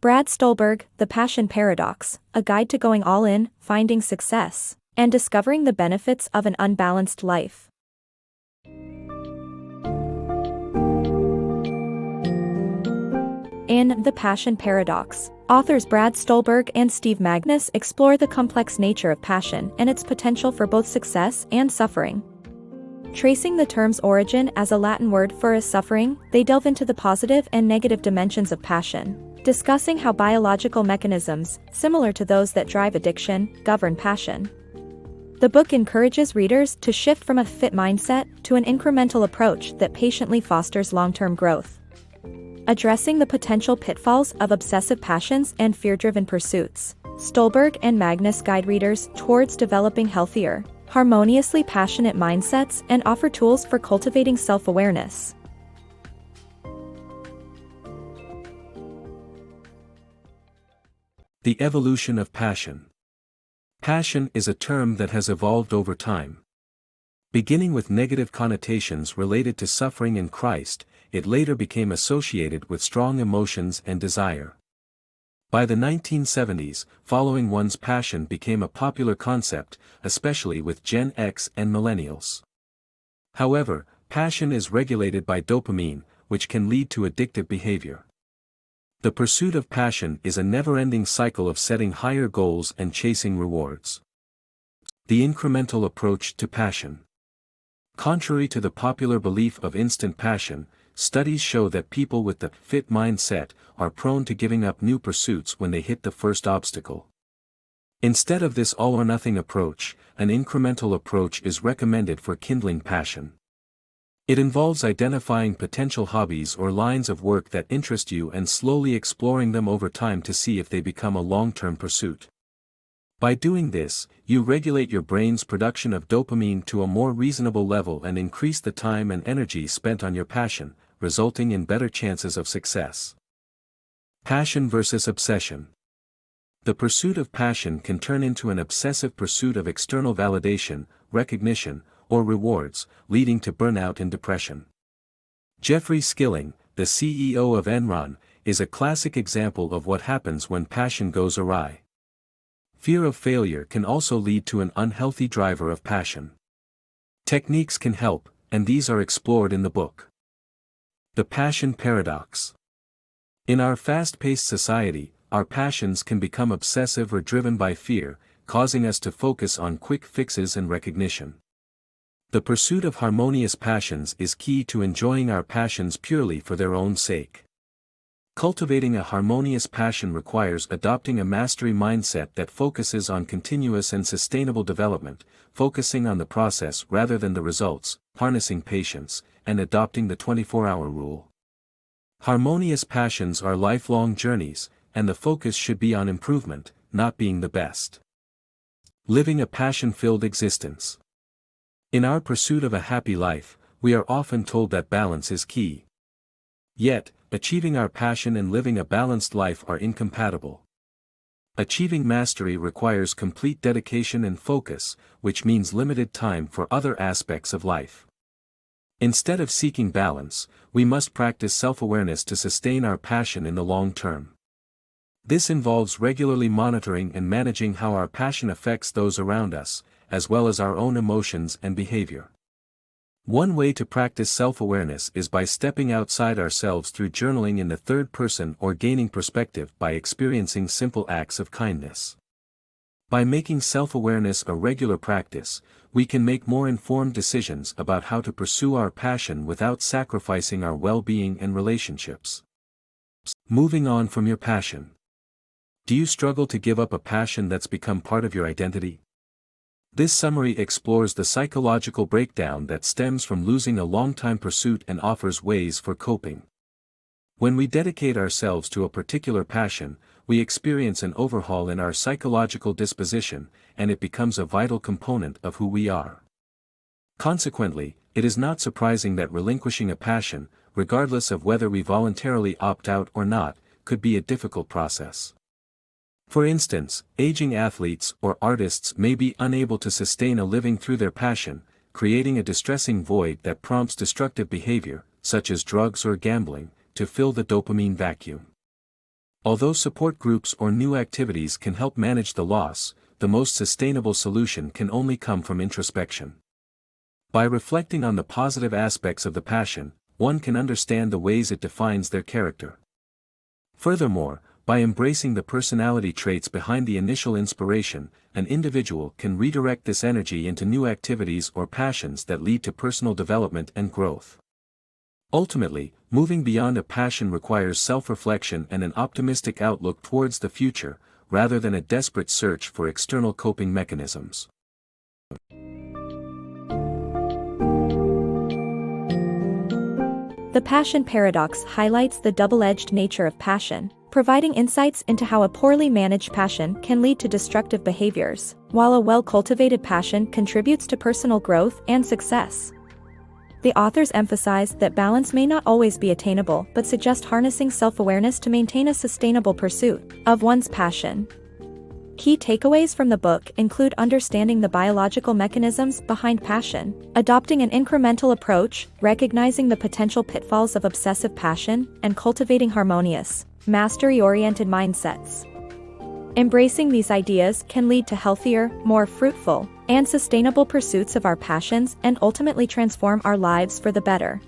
Brad Stulberg, The Passion Paradox, A Guide to Going All In, Finding Success, and Discovering the Benefits of an Unbalanced Life. In The Passion Paradox, authors Brad Stulberg and Steve Magness explore the complex nature of passion and its potential for both success and suffering. Tracing the term's origin as a Latin word for suffering, they delve into the positive and negative dimensions of passion, discussing how biological mechanisms, similar to those that drive addiction, govern passion. The book encourages readers to shift from a fit mindset to an incremental approach that patiently fosters long-term growth. Addressing the potential pitfalls of obsessive passions and fear-driven pursuits, Stulberg and Magness guide readers towards developing healthier, harmoniously passionate mindsets and offer tools for cultivating self-awareness. The evolution of passion. Passion is a term that has evolved over time. Beginning with negative connotations related to suffering in Christ, it later became associated with strong emotions and desire. By the 1970s, following one's passion became a popular concept, especially with Gen X and millennials. However, passion is regulated by dopamine, which can lead to addictive behavior. The pursuit of passion is a never-ending cycle of setting higher goals and chasing rewards. The incremental approach to passion. Contrary to the popular belief of instant passion, studies show that people with the fit mindset are prone to giving up new pursuits when they hit the first obstacle. Instead of this all-or-nothing approach, an incremental approach is recommended for kindling passion. It involves identifying potential hobbies or lines of work that interest you and slowly exploring them over time to see if they become a long-term pursuit. By doing this, you regulate your brain's production of dopamine to a more reasonable level and increase the time and energy spent on your passion, resulting in better chances of success. Passion versus obsession. The pursuit of passion can turn into an obsessive pursuit of external validation, recognition, or rewards, leading to burnout and depression. Jeffrey Skilling, the CEO of Enron, is a classic example of what happens when passion goes awry. Fear of failure can also lead to an unhealthy driver of passion. Techniques can help, and these are explored in the book. The Passion Paradox. In our fast-paced society, our passions can become obsessive or driven by fear, causing us to focus on quick fixes and recognition. The pursuit of harmonious passions is key to enjoying our passions purely for their own sake. Cultivating a harmonious passion requires adopting a mastery mindset that focuses on continuous and sustainable development, focusing on the process rather than the results, harnessing patience, and adopting the 24-hour rule. Harmonious passions are lifelong journeys, and the focus should be on improvement, not being the best. Living a passion-filled existence. In our pursuit of a happy life, we are often told that balance is key. Yet, achieving our passion and living a balanced life are incompatible. Achieving mastery requires complete dedication and focus, which means limited time for other aspects of life. Instead of seeking balance, we must practice self-awareness to sustain our passion in the long term. This involves regularly monitoring and managing how our passion affects those around us, as well as our own emotions and behavior. One way to practice self-awareness is by stepping outside ourselves through journaling in the third person or gaining perspective by experiencing simple acts of kindness. By making self-awareness a regular practice, we can make more informed decisions about how to pursue our passion without sacrificing our well-being and relationships. Moving on from your passion. Do you struggle to give up a passion that's become part of your identity? This summary explores the psychological breakdown that stems from losing a long-time pursuit and offers ways for coping. When we dedicate ourselves to a particular passion, we experience an overhaul in our psychological disposition, and it becomes a vital component of who we are. Consequently, it is not surprising that relinquishing a passion, regardless of whether we voluntarily opt out or not, could be a difficult process. For instance, aging athletes or artists may be unable to sustain a living through their passion, creating a distressing void that prompts destructive behavior, such as drugs or gambling, to fill the dopamine vacuum. Although support groups or new activities can help manage the loss, the most sustainable solution can only come from introspection. By reflecting on the positive aspects of the passion, one can understand the ways it defines their character. Furthermore, by embracing the personality traits behind the initial inspiration, an individual can redirect this energy into new activities or passions that lead to personal development and growth. Ultimately, moving beyond a passion requires self-reflection and an optimistic outlook towards the future, rather than a desperate search for external coping mechanisms. The passion paradox highlights the double-edged nature of passion, providing insights into how a poorly managed passion can lead to destructive behaviors, while a well-cultivated passion contributes to personal growth and success. The authors emphasize that balance may not always be attainable, but suggest harnessing self-awareness to maintain a sustainable pursuit of one's passion. Key takeaways from the book include understanding the biological mechanisms behind passion, adopting an incremental approach, recognizing the potential pitfalls of obsessive passion, and cultivating harmonious, mastery-oriented mindsets. Embracing these ideas can lead to healthier, more fruitful, and sustainable pursuits of our passions and ultimately transform our lives for the better.